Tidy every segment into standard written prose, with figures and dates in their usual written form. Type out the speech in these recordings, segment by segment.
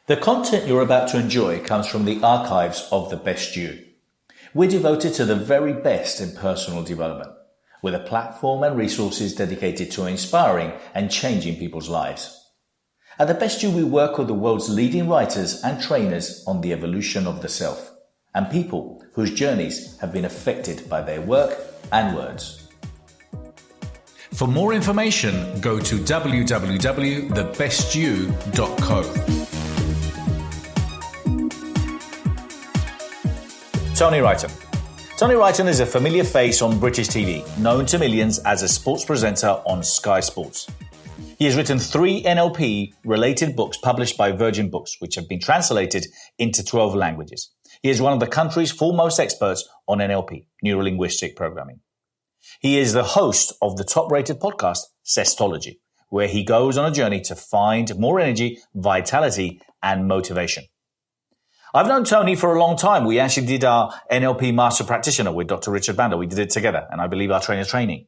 The content you're about to enjoy comes from the archives of The Best You. We're devoted to the very best in personal development, with a platform and resources dedicated to inspiring and changing people's lives. At The Best You, we work with the world's leading writers and trainers on the evolution of the self, and people whose journeys have been affected by their work and words. For more information, go to www.thebestyou.co. Tony Wrighton. Tony Wrighton is a familiar face on British TV, known to millions as a sports presenter on Sky Sports. He has written 3 NLP-related books published by Virgin Books, which have been translated into 12 languages. He is one of the country's foremost experts on NLP, neuro-linguistic programming. He is the host of the top-rated podcast, Sestology, where he goes on a journey to find more energy, vitality, and motivation. I've known Tony for a long time. We actually did our NLP Master Practitioner with Dr. Richard Bandel. We did it together, and I believe our trainer training.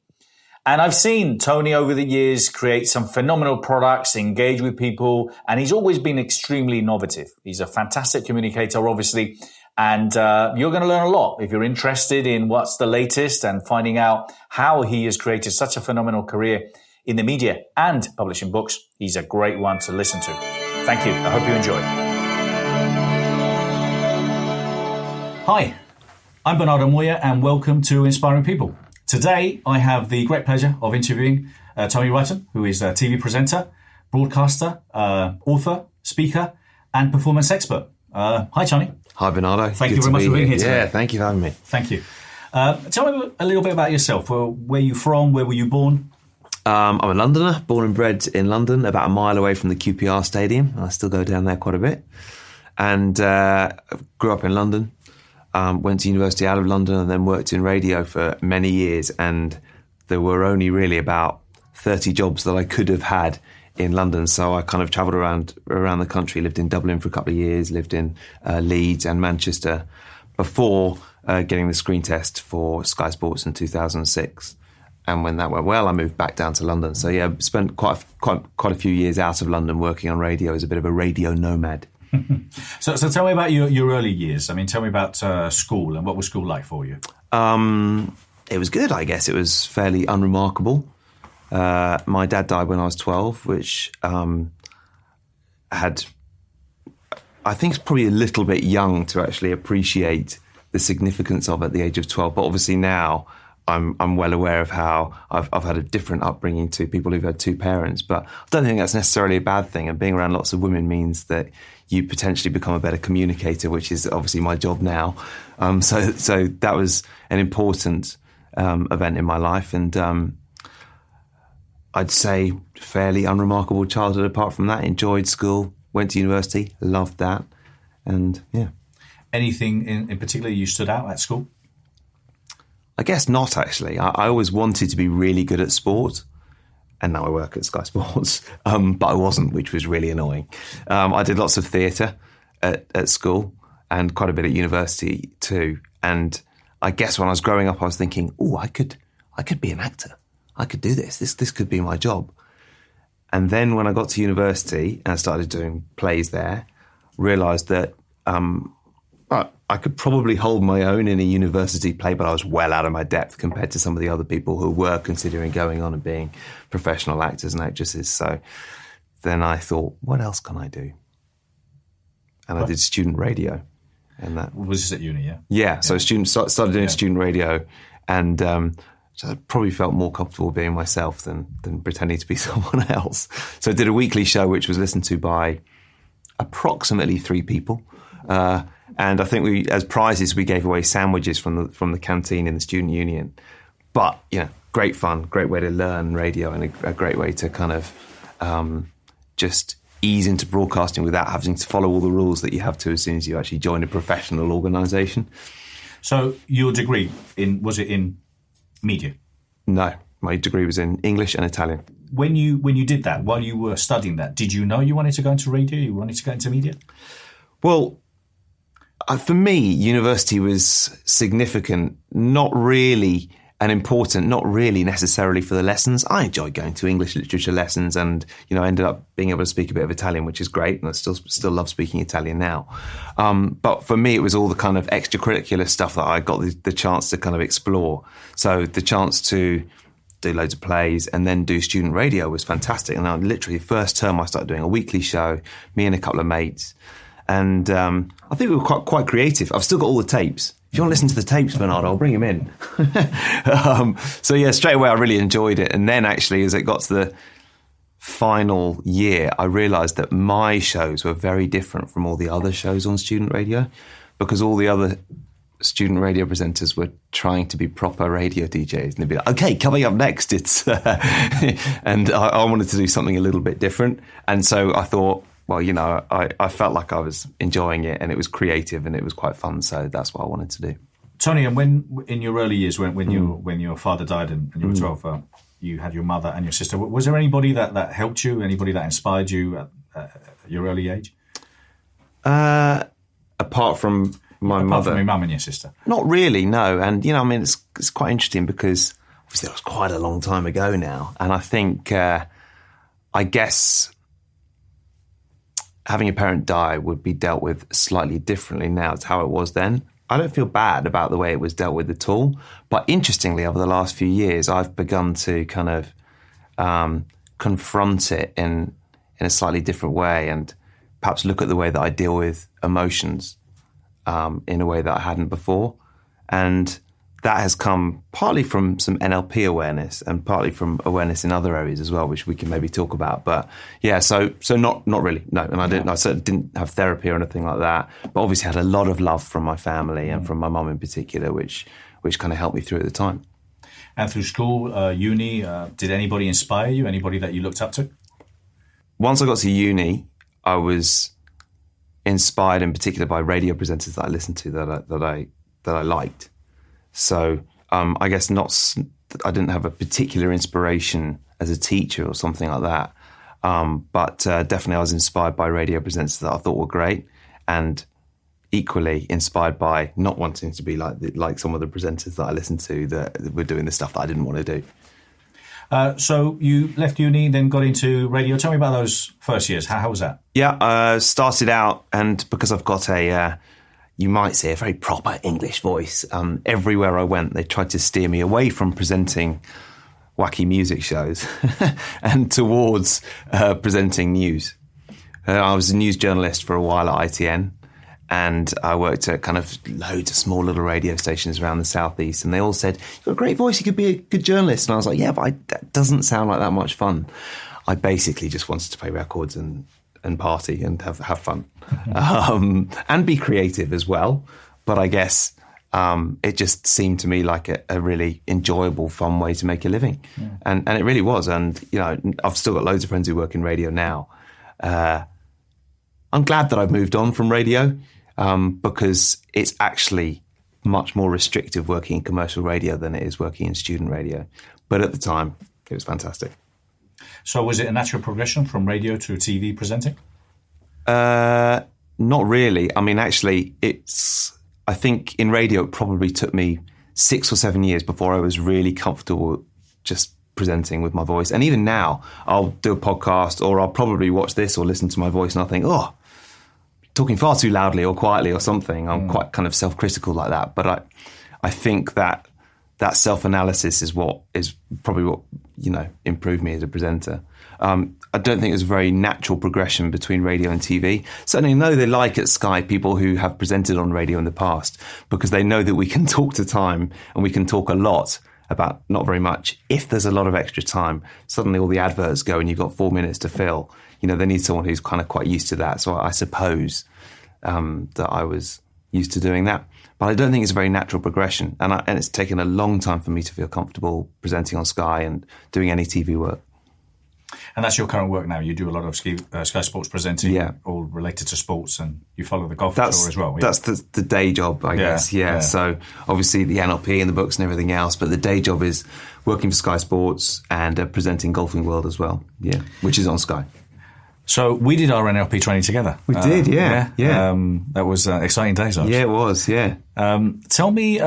And I've seen Tony over the years create some phenomenal products, engage with people, and he's always been extremely innovative. He's a fantastic communicator, obviously, and you're going to learn a lot if you're interested in what's the latest and finding out how he has created such a phenomenal career in the media and publishing books. He's a great one to listen to. Thank you. I hope you enjoy. Hi, I'm Bernardo and welcome to Inspiring People. Today, I have the great pleasure of interviewing Tony Wrighton, who is a TV presenter, broadcaster, author, speaker, and performance expert. Hi, Tony. Hi, Bernardo. Thank you very much for being here today. Yeah, thank you for having me. Thank you. Tell me a little bit about yourself. Where are you from? Where were you born? I'm a Londoner, born and bred in London, about a mile away from the QPR Stadium. I still go down there quite a bit. And grew up in London. Went to university out of London and then worked in radio for many years. And there were only really about 30 jobs that I could have had in London. So I kind of travelled around the country, lived in Dublin for a couple of years, lived in Leeds and Manchester before getting the screen test for Sky Sports in 2006. And when that went well, I moved back down to London. So yeah, spent quite a few years out of London working on radio as a bit of a radio nomad. So tell me about your early years. I mean, tell me about school and what was school like for you? It was good, I guess. It was fairly unremarkable. My dad died when I was 12, which I think it's probably a little bit young to actually appreciate the significance of at the age of 12. But obviously now I'm well aware of how I've had a different upbringing to people who've had 2 parents. But I don't think that's necessarily a bad thing. And being around lots of women means that you potentially become a better communicator, which is obviously my job now. So that was an important event in my life. And I'd say fairly unremarkable childhood apart from that. Enjoyed school, went to university, loved that. And yeah. Anything in particular you stood out at school? I guess not, actually. I always wanted to be really good at sport. And now I work at Sky Sports, but I wasn't, which was really annoying. I did lots of theatre at school and quite a bit at university too. And I guess when I was growing up, I was thinking, I could be an actor. I could do this. This could be my job. And then when I got to university and I started doing plays there, realised that I could probably hold my own in a university play, but I was well out of my depth compared to some of the other people who were considering going on and being professional actors and actresses. So then I thought, what else can I do? And I did student radio. And that was this at uni, yeah? Yeah, so started doing student radio, and I probably felt more comfortable being myself than pretending to be someone else. So I did a weekly show which was listened to by approximately 3 people. And I think as prizes, we gave away sandwiches from the canteen in the student union. But, great fun, great way to learn radio, and a great way to kind of just ease into broadcasting without having to follow all the rules that you have to as soon as you actually join a professional organisation. So your degree, was it in media? No, my degree was in English and Italian. When you did that, while you were studying that, did you know you wanted to go into radio, you wanted to go into media? Well, for me, university was significant, not really and important, not really necessarily for the lessons. I enjoyed going to English literature lessons and, ended up being able to speak a bit of Italian, which is great. And I still love speaking Italian now. But for me, it was all the kind of extracurricular stuff that I got the chance to kind of explore. So the chance to do loads of plays and then do student radio was fantastic. And literally first term, I started doing a weekly show, me and a couple of mates. And I think we were quite creative. I've still got all the tapes. If you want to listen to the tapes, Bernardo, I'll bring him in. So yeah, straight away I really enjoyed it. And then actually, as it got to the final year, I realised that my shows were very different from all the other shows on student radio, because all the other student radio presenters were trying to be proper radio DJs. And they'd be like, okay, coming up next, it's... and I wanted to do something a little bit different. And so I thought, well, I felt like I was enjoying it and it was creative and it was quite fun. So that's what I wanted to do. Tony, and when in your early years, when your father died and you were 12, you had your mother and your sister. Was there anybody that helped you, anybody that inspired you at your early age? Apart from my mother. Apart from your mum and your sister? Not really, no. And, it's quite interesting because obviously that was quite a long time ago now. And I think, I guess... having a parent die would be dealt with slightly differently now to how it was then. I don't feel bad about the way it was dealt with at all. But interestingly, over the last few years, I've begun to kind of confront it in a slightly different way and perhaps look at the way that I deal with emotions in a way that I hadn't before. And that has come partly from some NLP awareness and partly from awareness in other areas as well, which we can maybe talk about. But yeah, so not really, no. And I certainly didn't have therapy or anything like that, but obviously had a lot of love from my family and from my mum in particular, which kind of helped me through at the time. And through school, uni, did anybody inspire you? Anybody that you looked up to? Once I got to uni, I was inspired in particular by radio presenters that I listened to that I liked. So I guess I didn't have a particular inspiration as a teacher or something like that. But definitely I was inspired by radio presenters that I thought were great, and equally inspired by not wanting to be like some of the presenters that I listened to that were doing the stuff that I didn't want to do. So you left uni, then got into radio. Tell me about those first years. How was that? Yeah, started out, and because I've got you might say, a very proper English voice. Everywhere I went, they tried to steer me away from presenting wacky music shows and towards presenting news. I was a news journalist for a while at ITN, and I worked at kind of loads of small little radio stations around the southeast, and they all said, you've got a great voice, you could be a good journalist. And I was like, yeah, but that doesn't sound like that much fun. I basically just wanted to play records and party and have fun and be creative as well. But I guess it just seemed to me like a really enjoyable, fun way to make a living. Yeah. And it really was. And, I've still got loads of friends who work in radio now. I'm glad that I've moved on from radio because it's actually much more restrictive working in commercial radio than it is working in student radio. But at the time, it was fantastic. So was it a natural progression from radio to TV presenting? Not really. I mean, actually, I think in radio it probably took me 6 or 7 years before I was really comfortable just presenting with my voice. And even now, I'll do a podcast or I'll probably watch this or listen to my voice and I'll think, talking far too loudly or quietly or something. I'm quite kind of self-critical like that. But I think that self-analysis is probably what improved me as a presenter. I don't think there's a very natural progression between radio and TV. Certainly, I know they like at Sky people who have presented on radio in the past because they know that we can talk to time and we can talk a lot about not very much. If there's a lot of extra time, suddenly all the adverts go and you've got 4 minutes to fill. They need someone who's kind of quite used to that. So I suppose that I was used to doing that. But I don't think it's a very natural progression. And it's taken a long time for me to feel comfortable presenting on Sky and doing any TV work. And that's your current work now. You do a lot of Sky Sports presenting, all related to sports, and you follow the golf tour as well. Yeah? That's the day job, I guess. Yeah. So obviously the NLP and the books and everything else, but the day job is working for Sky Sports and presenting Golfing World as well. Yeah, which is on Sky. So we did our NLP training together. We did, yeah. That was exciting days. Yeah, it was. Yeah. Tell me,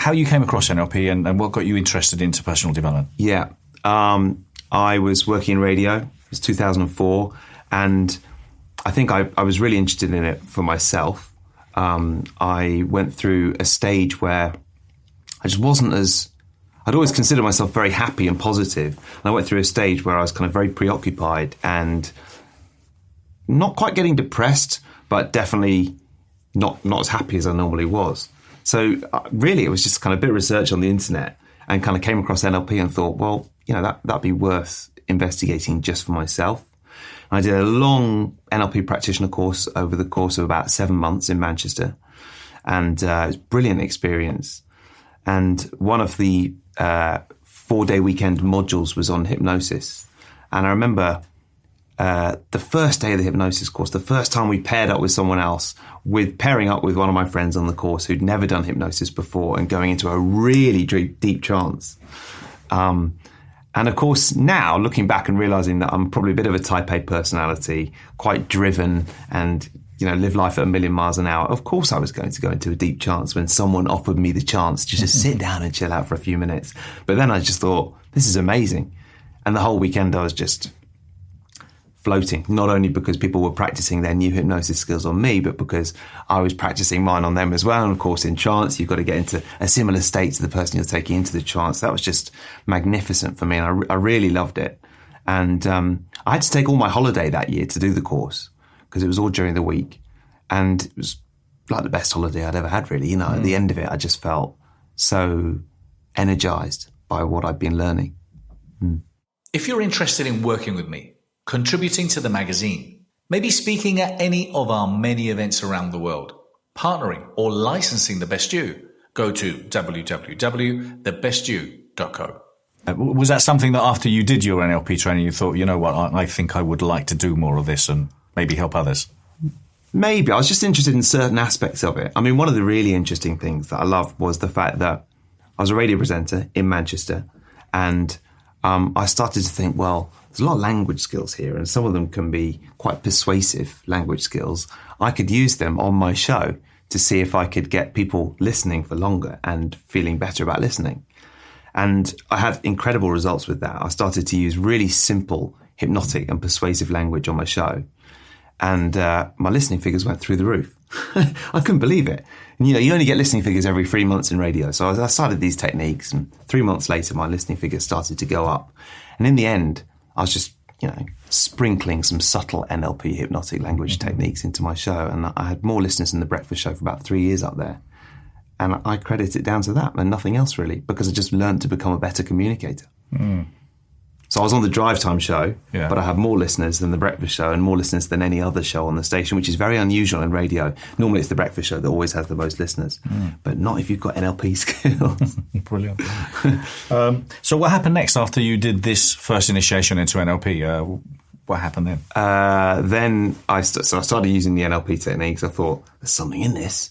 how you came across NLP and what got you interested into personal development. Yeah. I was working in radio. It was 2004. And I think I was really interested in it for myself. I went through a stage where I just wasn't as... I'd always considered myself very happy and positive. And I went through a stage where I was kind of very preoccupied and not quite getting depressed, but definitely not as happy as I normally was. So really, it was just kind of a bit of research on the internet and kind of came across NLP and thought, well, you know, that'd be worth investigating just for myself. And I did a long NLP practitioner course over the course of about 7 months in Manchester. And it was a brilliant experience. And one of the 4-day weekend modules was on hypnosis. And I remember the first day of the hypnosis course, the first time we paired up with someone else, pairing up with one of my friends on the course who'd never done hypnosis before and going into a really deep trance. And of course, now looking back and realizing that I'm probably a bit of a type A personality, quite driven and, you know, live life at a million miles an hour. Of course, I was going to go into a deep trance when someone offered me the chance to just sit down and chill out for a few minutes. But then I just thought, this is amazing. And the whole weekend I was just floating, not only because people were practicing their new hypnosis skills on me, but because I was practicing mine on them as well. And of course, in trance, you've got to get into a similar state to the person you're taking into the trance. That was just magnificent for me. And I really loved it. And I had to take all my holiday that year to do the course because it was all during the week. And it was like the best holiday I'd ever had, really. You know, at the end of it, I just felt so energized by what I'd been learning. If you're interested in working with me, contributing to the magazine, maybe speaking at any of our many events around the world, partnering or licensing The Best You, go to www.thebestyou.co. Was that something that after you did your NLP training, you thought, you know what, I think I would like to do more of this and maybe help others? Maybe. I was just interested in certain aspects of it. I mean, one of the really interesting things that I loved was the fact that I was a radio presenter in Manchester and I started to think, well, there's a lot of language skills here, and some of them can be quite persuasive language skills. I could use them on my show to see if I could get people listening for longer and feeling better about listening. And I had incredible results with that. I started to use really simple, hypnotic and persuasive language on my show. And my listening figures went through the roof. I couldn't believe it. And, you know, you only get listening figures every 3 months in radio. So I started these techniques, and 3 months later, my listening figures started to go up. And in the end, I was just, you know, sprinkling some subtle NLP hypnotic language techniques into my show. And I had more listeners than The Breakfast Show for about 3 years up there. And I credit it down to that and nothing else really, because I just learned to become a better communicator. So I was on the Drive Time show, but I had more listeners than The Breakfast Show and more listeners than any other show on the station, which is very unusual in radio. Normally it's The Breakfast Show that always has the most listeners, but not if you've got NLP skills. Brilliant. So what happened next after you did this first initiation into NLP? What happened then? Then I started using the NLP techniques. I thought, there's something in this.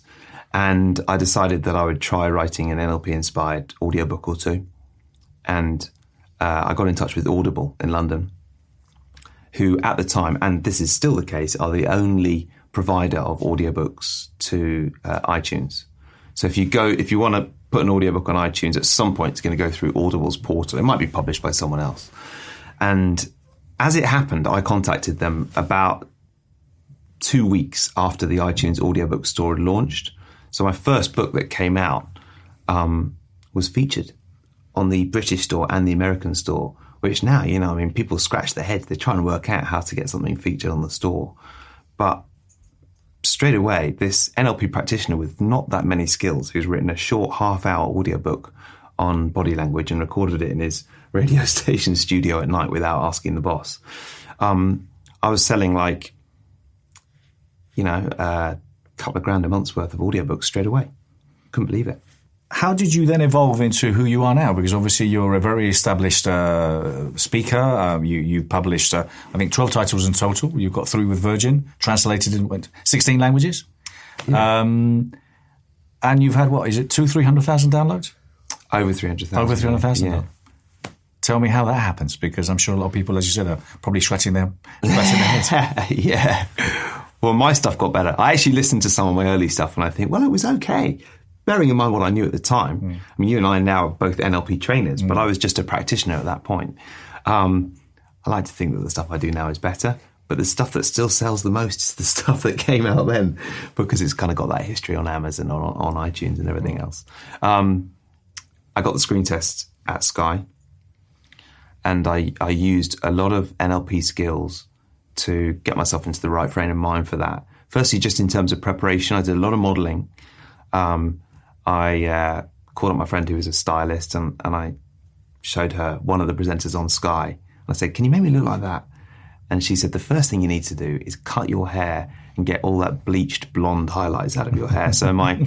And I decided that I would try writing an NLP-inspired audiobook or two. And I got in touch with Audible in London, who at the time, and this is still the case, are the only provider of audiobooks to iTunes. So if you want to put an audiobook on iTunes, at some point it's going to go through Audible's portal. It might be published by someone else. And as it happened, I contacted them about 2 weeks after the iTunes audiobook store had launched. So my first book that came out was featured on the British store and the American store, which now, you know, I mean, people scratch their heads. They're trying to work out how to get something featured on the store. But straight away, this NLP practitioner with not that many skills, who's written a short half-hour audiobook on body language and recorded it in his radio station studio at night without asking the boss. I was selling like, you know, couple of grand a month's worth of audiobooks straight away. Couldn't believe it. How did you then evolve into who you are now? Because obviously you're a very established speaker. You've published, I think, 12 titles in total. You've got 3 with Virgin, translated in 16 languages. Yeah. And you've had, what, is it 300,000 downloads? Over 300,000. Over 300,000? Yeah. Tell me how that happens, because I'm sure a lot of people, as you said, are probably scratching their heads. Yeah. Well, my stuff got better. I actually listened to some of my early stuff and I think, well, it was okay. bearing in mind what I knew at the time. I mean, you and I now are both NLP trainers, but I was just a practitioner at that point. I like to think that the stuff I do now is better, but the stuff that still sells the most is the stuff that came out then, because it's kind of got that history on Amazon or on iTunes and everything else. I got the screen test at Sky, and I used a lot of NLP skills to get myself into the right frame of mind for that. Firstly, just in terms of preparation, I did a lot of modelling. I called up my friend who was a stylist, and I showed her one of the presenters on Sky. I said, "Can you make me look like that?" And she said, "The first thing you need to do is cut your hair and get all that bleached blonde highlights out of your hair." So my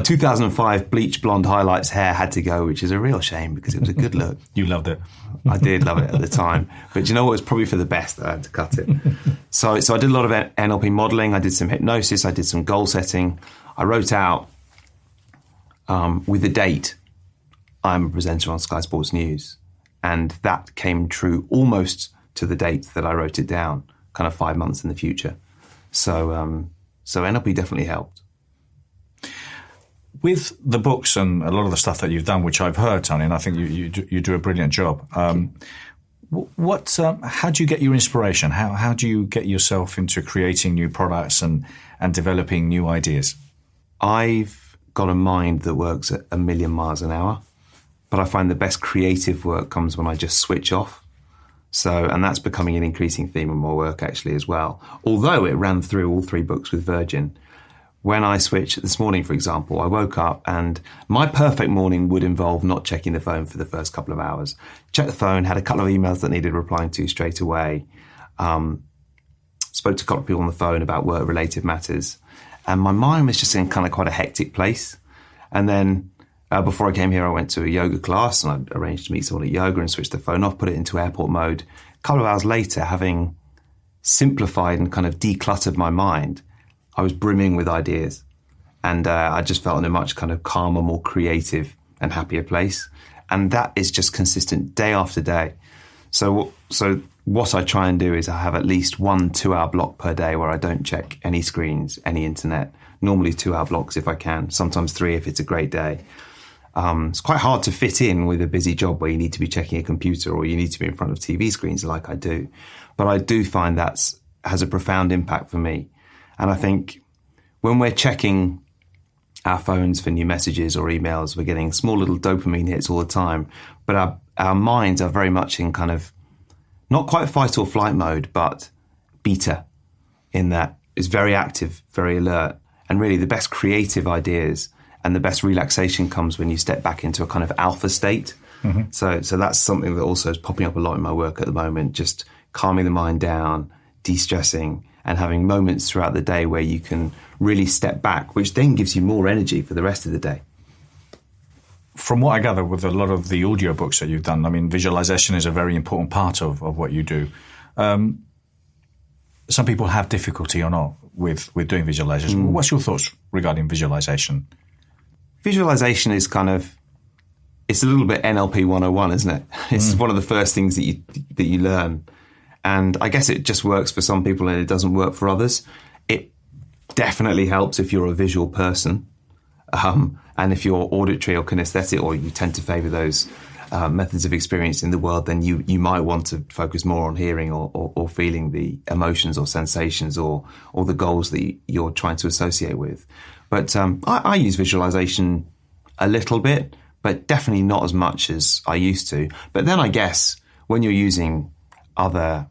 2005 bleached blonde highlights hair had to go, which is a real shame because it was a good look. You loved it. I did love it at the time. But you know what? It was probably for the best that I had to cut it. So I did a lot of NLP modelling. I did some hypnosis. I did some goal setting. I wrote out with a date, I'm a presenter on Sky Sports News. And that came true almost to the date that I wrote it down, kind of 5 months in the future. So NLP definitely helped. With the books and a lot of the stuff that you've done, which I've heard, Tony, and I think you do a brilliant job. How do you get your inspiration? How do you get yourself into creating new products and developing new ideas? I've got a mind that works at 1,000,000 miles an hour, but I find the best creative work comes when I just switch off. And that's becoming an increasing theme in my work actually as well. Although it ran through all 3 books with Virgin. When I switched this morning, for example, I woke up and my perfect morning would involve not checking the phone for the first couple of hours. Checked the phone, had a couple of emails that needed replying to straight away. Spoke to a couple of people on the phone about work-related matters. And my mind was just in kind of quite a hectic place. And then before I came here, I went to a yoga class and I arranged to meet someone at yoga and switched the phone off, put it into airport mode. A couple of hours later, having simplified and kind of decluttered my mind, I was brimming with ideas. And I just felt in a much kind of calmer, more creative and happier place. And that is just consistent day after day. So what I try and do is I have at least 1 2-hour block per day where I don't check any screens, any internet, normally 2-hour blocks if I can, sometimes 3 if it's a great day. It's quite hard to fit in with a busy job where you need to be checking a computer or you need to be in front of TV screens like I do. But I do find that has a profound impact for me. And I think when we're checking our phones for new messages or emails, we're getting small little dopamine hits all the time. But our minds are very much in kind of not quite fight or flight mode, but beta, in that it's very active, very alert. And really the best creative ideas and the best relaxation comes when you step back into a kind of alpha state. Mm-hmm. So that's something that also is popping up a lot in my work at the moment, just calming the mind down, de-stressing, and having moments throughout the day where you can really step back, which then gives you more energy for the rest of the day. From what I gather with a lot of the audiobooks that you've done, I mean, visualization is a very important part of what you do. Some people have difficulty or not with doing visualization. What's your thoughts regarding visualization? Visualization is it's a little bit NLP 101, isn't it? It's one of the first things that you learn. And I guess it just works for some people and it doesn't work for others. It definitely helps if you're a visual person. And if you're auditory or kinesthetic, or you tend to favour those methods of experience in the world, then you might want to focus more on hearing or feeling the emotions or sensations or the goals that you're trying to associate with. But I use visualisation a little bit, but definitely not as much as I used to. But then I guess when you're using other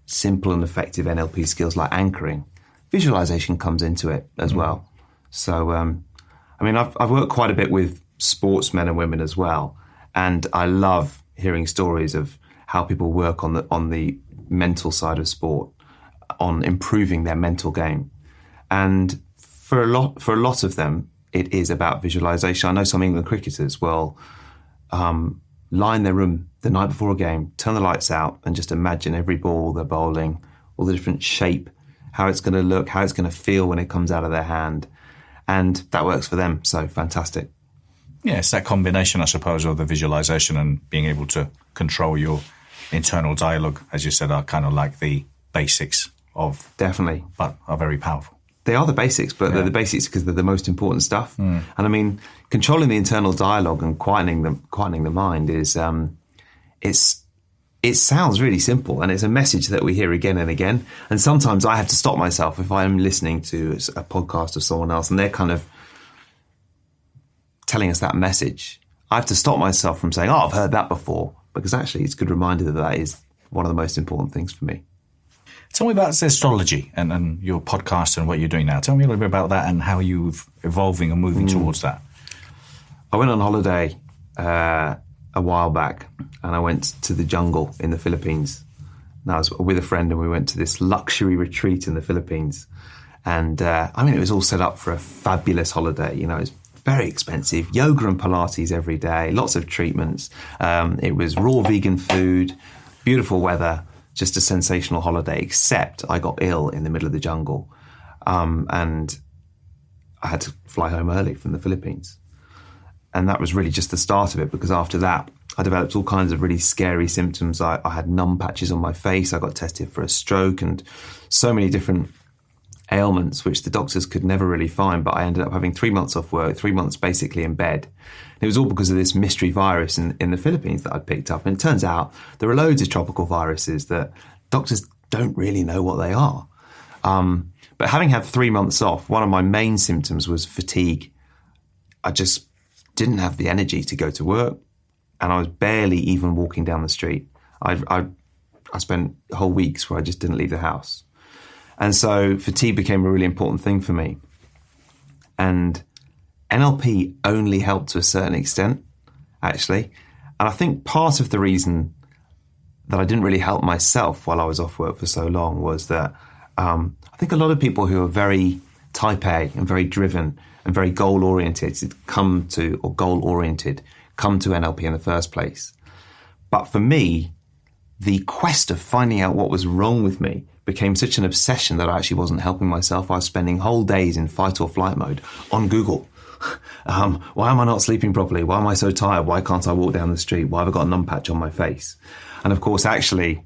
simple and effective NLP skills like anchoring, visualisation comes into it as well. So, I mean, I've worked quite a bit with sportsmen and women as well, and I love hearing stories of how people work on the mental side of sport, on improving their mental game. And for a lot of them, it is about visualization. I know some England cricketers will lie in their room the night before a game, turn the lights out, and just imagine every ball they're bowling, all the different shape, how it's going to look, how it's going to feel when it comes out of their hand. And that works for them, so fantastic. Yeah, it's that combination, I suppose, of the visualization and being able to control your internal dialogue, as you said, are kind of like the basics of... Definitely. But are very powerful. They are the basics, but they're the basics because they're the most important stuff. And I mean, controlling the internal dialogue and quietening the mind is, it sounds really simple, and it's a message that we hear again and again. And sometimes I have to stop myself if I'm listening to a podcast of someone else and they're kind of telling us that message. I have to stop myself from saying, I've heard that before, because actually it's a good reminder that is one of the most important things for me. Tell me about astrology and your podcast and what you're doing now. Tell me a little bit about that and how you're evolving and moving towards that. I went on holiday a while back, and I went to the jungle in the Philippines. And I was with a friend, and we went to this luxury retreat in the Philippines. And it was all set up for a fabulous holiday. You know, it was very expensive. Yoga and Pilates every day, lots of treatments. It was raw vegan food, beautiful weather, just a sensational holiday, except I got ill in the middle of the jungle. And I had to fly home early from the Philippines. And that was really just the start of it, because after that, I developed all kinds of really scary symptoms. I had numb patches on my face. I got tested for a stroke and so many different ailments, which the doctors could never really find. But I ended up having 3 months off work, 3 months basically in bed. It was all because of this mystery virus in the Philippines that I'd picked up. And it turns out there are loads of tropical viruses that doctors don't really know what they are. But having had 3 months off, one of my main symptoms was fatigue. I just didn't have the energy to go to work, and I was barely even walking down the street. I spent whole weeks where I just didn't leave the house. And so fatigue became a really important thing for me. And NLP only helped to a certain extent, actually. And I think part of the reason that I didn't really help myself while I was off work for so long was that I think a lot of people who are very type A and very driven and very goal-oriented come to NLP in the first place. But for me, the quest of finding out what was wrong with me became such an obsession that I actually wasn't helping myself. I was spending whole days in fight or flight mode on Google. Why am I not sleeping properly? Why am I so tired? Why can't I walk down the street? Why have I got a numb patch on my face? And of course, actually,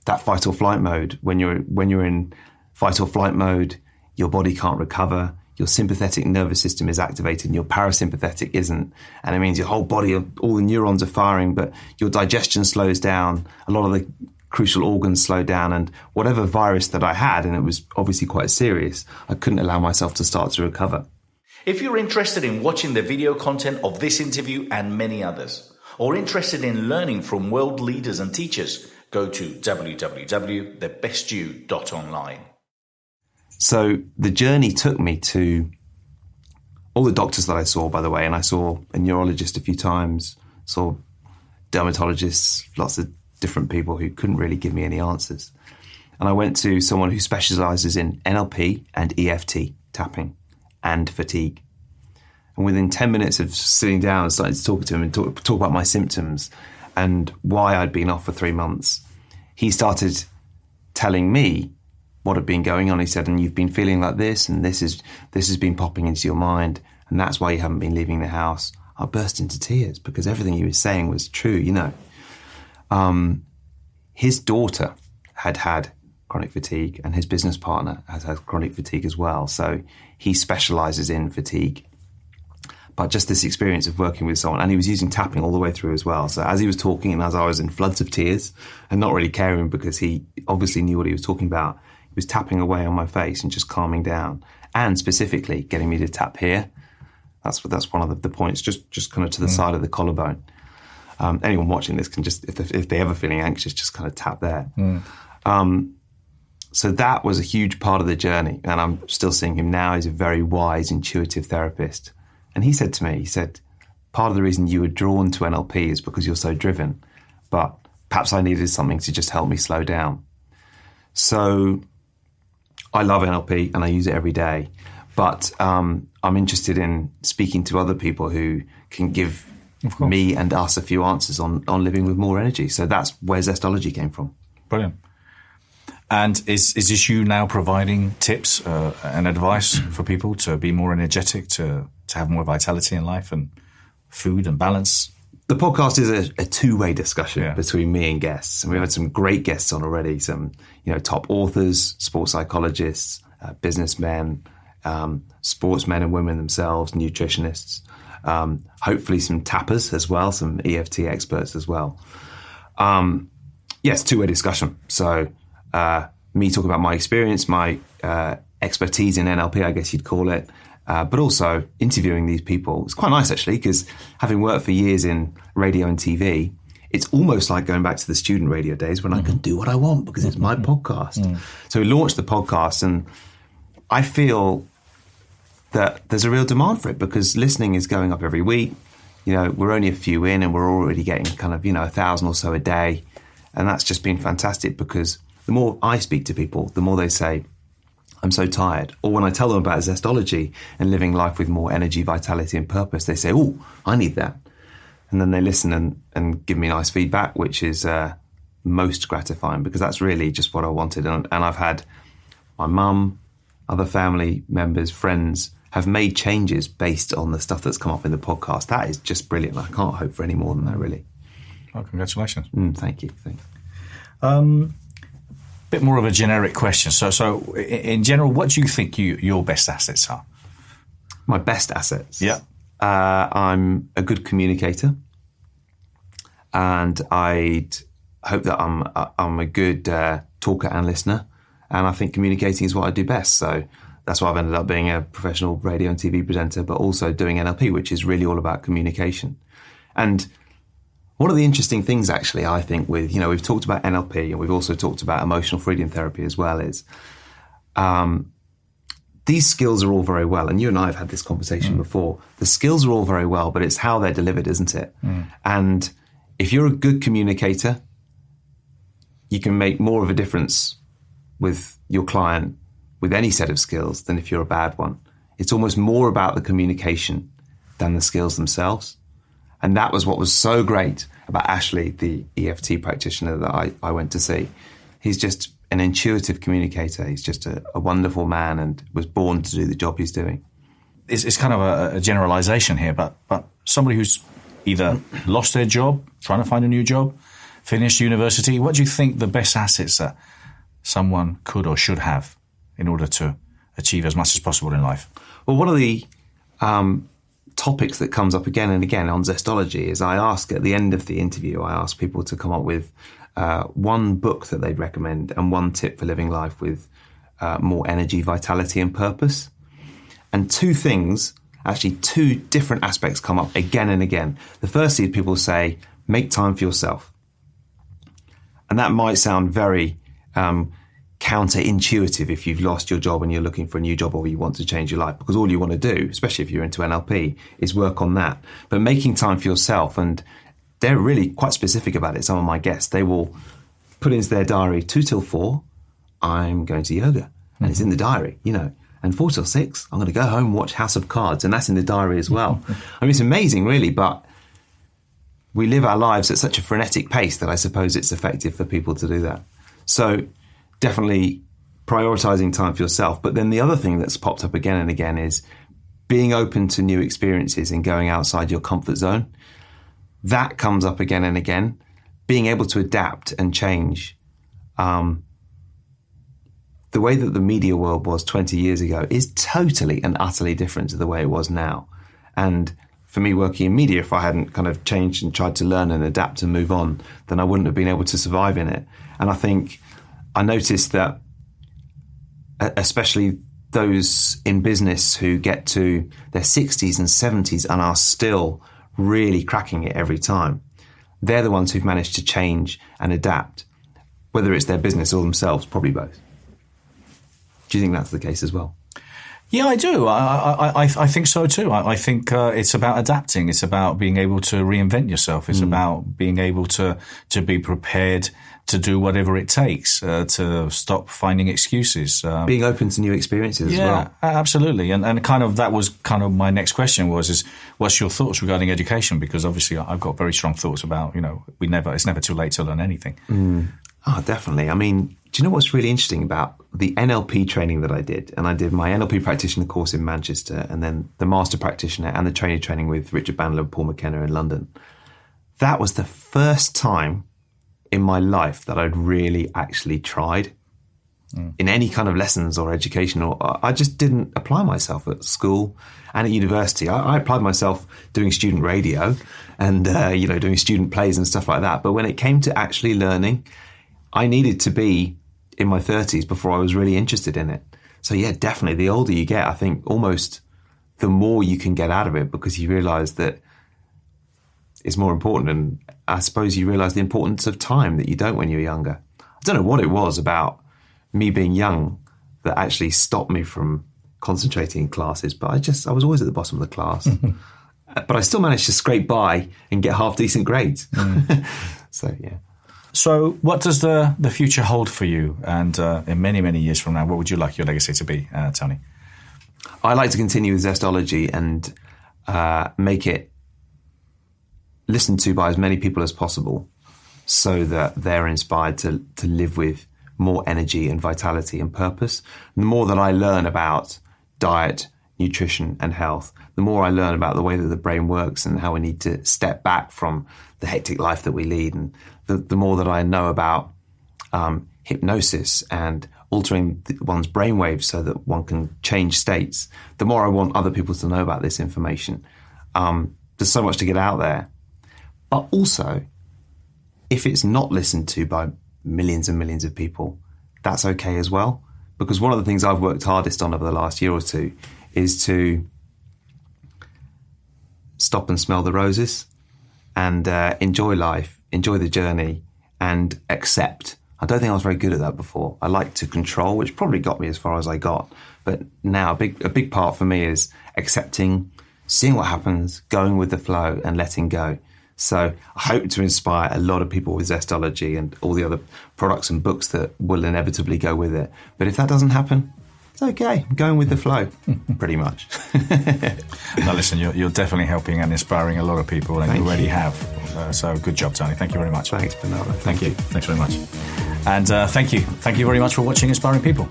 that fight or flight mode, when you're in fight or flight mode, your body can't recover. Your sympathetic nervous system is activated and your parasympathetic isn't. And it means your whole body, all the neurons are firing, but your digestion slows down. A lot of the crucial organs slow down. And whatever virus that I had, and it was obviously quite serious, I couldn't allow myself to start to recover. If you're interested in watching the video content of this interview and many others, or interested in learning from world leaders and teachers, go to www.thebestyou.online. So the journey took me to all the doctors that I saw, by the way, and I saw a neurologist a few times, saw dermatologists, lots of different people who couldn't really give me any answers. And I went to someone who specializes in NLP and EFT, tapping, and fatigue. And within 10 minutes of sitting down and starting to talk to him and talk about my symptoms and why I'd been off for 3 months, he started telling me what had been going on. He said, and you've been feeling like this, and this has been popping into your mind, and that's why you haven't been leaving the house. I burst into tears because everything he was saying was true, you know. His daughter had chronic fatigue, and his business partner has had chronic fatigue as well. So he specializes in fatigue. But just this experience of working with someone, and he was using tapping all the way through as well. So as he was talking and as I was in floods of tears and not really caring because he obviously knew what he was talking about, he was tapping away on my face and just calming down, and specifically getting me to tap here. That's one of the points, just kind of to the side of the collarbone. Anyone watching this can just, if they're ever feeling anxious, just kind of tap there. So that was a huge part of the journey, and I'm still seeing him now. He's a very wise, intuitive therapist. And he said to me, part of the reason you were drawn to NLP is because you're so driven, but perhaps I needed something to just help me slow down. So I love NLP and I use it every day, but I'm interested in speaking to other people who can give me and us a few answers on living with more energy. So that's where Zestology came from. Brilliant. And is this you now providing tips and advice for people to be more energetic, to have more vitality in life and food and balance? The podcast is a two-way discussion between me and guests. And we've had some great guests on already, some top authors, sports psychologists, businessmen, sportsmen and women themselves, nutritionists, hopefully some tappers as well, some EFT experts as well. Yes, two-way discussion. So me talking about my experience, my expertise in NLP, I guess you'd call it, but also interviewing these people. It's quite nice, actually, because having worked for years in radio and TV, it's almost like going back to the student radio days when I can do what I want because it's my podcast. So we launched the podcast, and I feel that there's a real demand for it because listening is going up every week. You know, we're only a few in and we're already getting kind of, 1,000 or so a day. And that's just been fantastic because the more I speak to people, the more they say, I'm so tired. Or when I tell them about zestology and living life with more energy, vitality and purpose, they say, oh, I need that. And then they listen and give me nice feedback, which is most gratifying because that's really just what I wanted. And I've had my mum, other family members, friends have made changes based on the stuff that's come up in the podcast. That is just brilliant. I can't hope for any more than that, really. Well, congratulations. Thank you. Bit more of a generic question. So in general, what do you think your best assets are? My best assets? Yeah. I'm a good communicator, and I'd hope that I'm a good talker and listener, and I think communicating is what I do best. So that's why I've ended up being a professional radio and TV presenter, but also doing NLP, which is really all about communication. And one of the interesting things, actually, I think with, we've talked about NLP and we've also talked about emotional freedom therapy as well, is these skills are all very well. And you and I have had this conversation before. The skills are all very well, but it's how they're delivered, isn't it? And if you're a good communicator, you can make more of a difference with your client with any set of skills than if you're a bad one. It's almost more about the communication than the skills themselves. And that was what was so great about Ashley, the EFT practitioner that I went to see. He's just an intuitive communicator. He's just a wonderful man and was born to do the job he's doing. It's kind of a generalization here, but somebody who's either lost their job, trying to find a new job, finished university, what do you think the best assets that someone could or should have in order to achieve as much as possible in life? Well, one of the topics that comes up again and again on zestology is I ask at the end of the interview, I ask people to come up with one book that they'd recommend and one tip for living life with more energy, vitality and purpose. And two different aspects come up again and again. The first is people say, make time for yourself. And that might sound very counterintuitive if you've lost your job and you're looking for a new job or you want to change your life, because all you want to do, especially if you're into NLP, is work on that. But making time for yourself, and they're really quite specific about it. Some of my guests, they will put into their diary 2 till 4, I'm going to yoga. And it's in the diary, and 4 till 6, I'm going to go home and watch House of Cards. And that's in the diary as well. I mean, it's amazing, really, but we live our lives at such a frenetic pace that I suppose it's effective for people to do that. So definitely prioritizing time for yourself. But then the other thing that's popped up again and again is being open to new experiences and going outside your comfort zone. That comes up again and again. Being able to adapt and change. The way that the media world was 20 years ago is totally and utterly different to the way it was now. And for me working in media, if I hadn't kind of changed and tried to learn and adapt and move on, then I wouldn't have been able to survive in it. And I think I noticed that especially those in business who get to their 60s and 70s and are still really cracking it every time, they're the ones who've managed to change and adapt, whether it's their business or themselves, probably both. Do you think that's the case as well? Yeah, I do. I think so too. I think it's about adapting. It's about being able to reinvent yourself. It's about being able to be prepared to do whatever it takes, to stop finding excuses. Being open to new experiences as well. Yeah, absolutely. And kind of that was kind of my next question is what's your thoughts regarding education? Because obviously I've got very strong thoughts about, it's never too late to learn anything. Oh, definitely. I mean, do you know what's really interesting about the NLP training that I did? And I did my NLP practitioner course in Manchester and then the master practitioner and the trainee training with Richard Bandler and Paul McKenna in London. That was the first time in my life that I'd really actually tried. in any kind of lessons or education. I just didn't apply myself at school and at university. I applied myself doing student radio and, doing student plays and stuff like that. But when it came to actually learning, I needed to be in my 30s before I was really interested in it. So yeah, definitely the older you get, I think almost the more you can get out of it, because you realise that it's more important. And I suppose you realise the importance of time that you don't when you're younger. I don't know what it was about me being young that actually stopped me from concentrating in classes, but I was always at the bottom of the class. But I still managed to scrape by and get half decent grades. So, yeah. So what does the future hold for you? And in many, many years from now, what would you like your legacy to be, Tony? I like to continue with Zestology and make it listened to by as many people as possible so that they're inspired to live with more energy and vitality and purpose. And the more that I learn about diet, nutrition and health, the more I learn about the way that the brain works and how we need to step back from the hectic life that we lead. And the more that I know about hypnosis and altering one's brainwaves so that one can change states, the more I want other people to know about this information. There's so much to get out there. But also, if it's not listened to by millions and millions of people, that's okay as well. Because one of the things I've worked hardest on over the last year or two is to stop and smell the roses and enjoy life, enjoy the journey and accept. I don't think I was very good at that before. I like to control, which probably got me as far as I got. But now a big part for me is accepting, seeing what happens, going with the flow and letting go. So I hope to inspire a lot of people with Zestology and all the other products and books that will inevitably go with it. But if that doesn't happen, it's okay. I'm going with the flow, pretty much. Now, listen, you're definitely helping and inspiring a lot of people, and you already have. So good job, Tony. Thank you very much. Thanks, Bernardo. Thank you. Thanks very much. And thank you. Thank you very much for watching Inspiring People.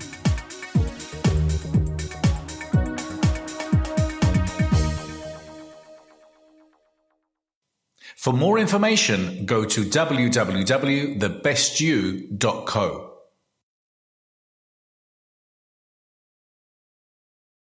For more information, go to www.thebestyou.co.